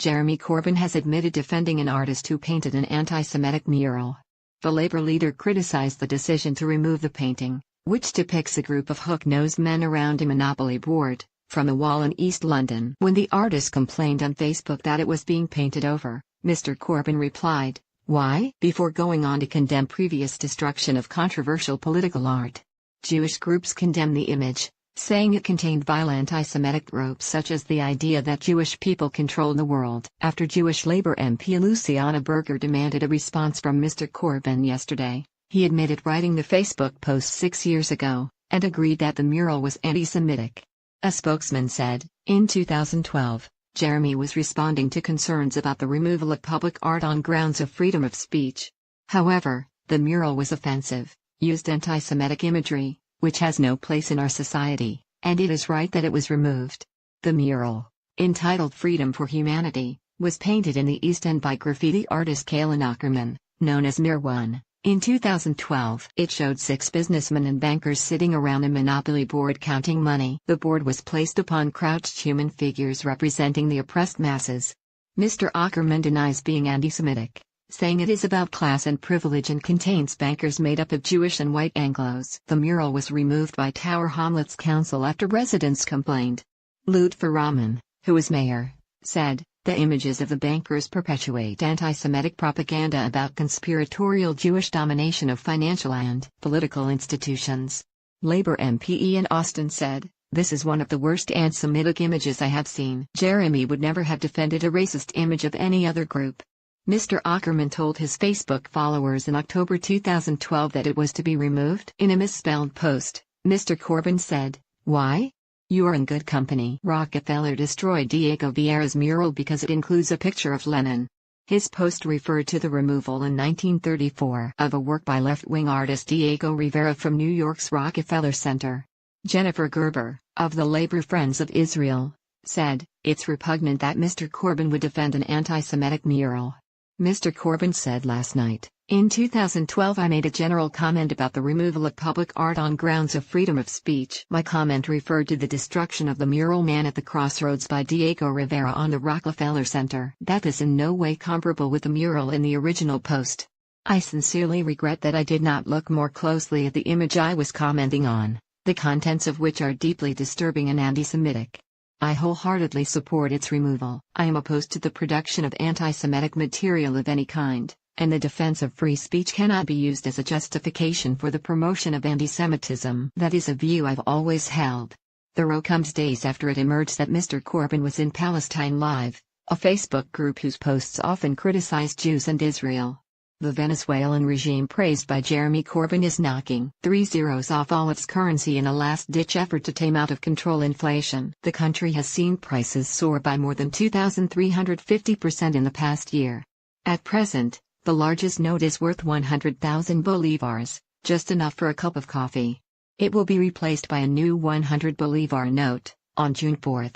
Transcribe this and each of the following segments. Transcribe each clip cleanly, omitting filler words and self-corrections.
Jeremy Corbyn has admitted defending an artist who painted an anti-Semitic mural. The Labour leader criticised the decision to remove the painting, which depicts a group of hook-nosed men around a Monopoly board, from a wall in East London. When the artist complained on Facebook that it was being painted over, Mr. Corbyn replied, "Why?" before going on to condemn previous destruction of controversial political art. Jewish groups condemn the image, saying it contained vile anti-Semitic tropes such as the idea that Jewish people control the world. After Jewish Labour MP Luciana Berger demanded a response from Mr. Corbyn yesterday, he admitted writing the Facebook post 6 years ago, and agreed that the mural was anti-Semitic. A spokesman said, in 2012, Jeremy was responding to concerns about the removal of public art on grounds of freedom of speech. However, the mural was offensive, used anti-Semitic imagery, which has no place in our society, and it is right that it was removed. The mural, entitled Freedom for Humanity, was painted in the East End by graffiti artist Kaylin Ackerman, known as Mir1. In 2012, it showed 6 businessmen and bankers sitting around a Monopoly board counting money. The board was placed upon crouched human figures representing the oppressed masses. Mr. Ackerman denies being anti-Semitic, saying it is about class and privilege and contains bankers made up of Jewish and white Anglos. The mural was removed by Tower Hamlets Council after residents complained. Lutfi Rahman, who is mayor, said, "The images of the bankers perpetuate anti-Semitic propaganda about conspiratorial Jewish domination of financial and political institutions." Labour MP Ian Austin said, "This is one of the worst anti-Semitic images I have seen." Jeremy would never have defended a racist image of any other group. Mr. Ackerman told his Facebook followers in October 2012 that it was to be removed. In a misspelled post, Mr. Corbyn said, "Why? You are in good company." Rockefeller destroyed Diego Vieira's mural because it includes a picture of Lenin. His post referred to the removal in 1934 of a work by left-wing artist Diego Rivera from New York's Rockefeller Center. Jennifer Gerber, of the Labour Friends of Israel, said, "It's repugnant that Mr. Corbyn would defend an anti-Semitic mural." Mr. Corbyn said last night, "In 2012 I made a general comment about the removal of public art on grounds of freedom of speech. My comment referred to the destruction of the mural Man at the Crossroads by Diego Rivera on the Rockefeller Center. That is in no way comparable with the mural in the original post. I sincerely regret that I did not look more closely at the image I was commenting on, the contents of which are deeply disturbing and anti-Semitic. I wholeheartedly support its removal. I am opposed to the production of anti-Semitic material of any kind, and the defense of free speech cannot be used as a justification for the promotion of anti-Semitism. That is a view I've always held." The row comes days after it emerged that Mr. Corbyn was in Palestine Live, a Facebook group whose posts often criticize Jews and Israel. The Venezuelan regime praised by Jeremy Corbyn is knocking 3 zeros off all its currency in a last-ditch effort to tame out-of-control inflation. The country has seen prices soar by more than 2,350% in the past year. At present, the largest note is worth 100,000 bolivars, just enough for a cup of coffee. It will be replaced by a new 100 bolivar note, on June 4.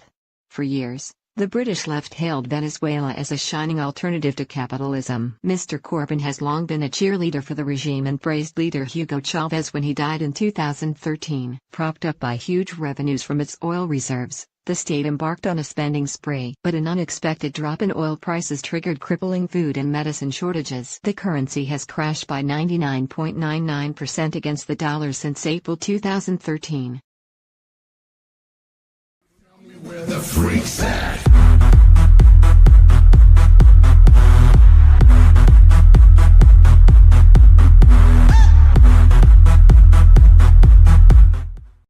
For years, the British left hailed Venezuela as a shining alternative to capitalism. Mr. Corbyn has long been a cheerleader for the regime and praised leader Hugo Chavez when he died in 2013. Propped up by huge revenues from its oil reserves, the state embarked on a spending spree. But an unexpected drop in oil prices triggered crippling food and medicine shortages. The currency has crashed by 99.99% against the dollar since April 2013. Where the freaks at?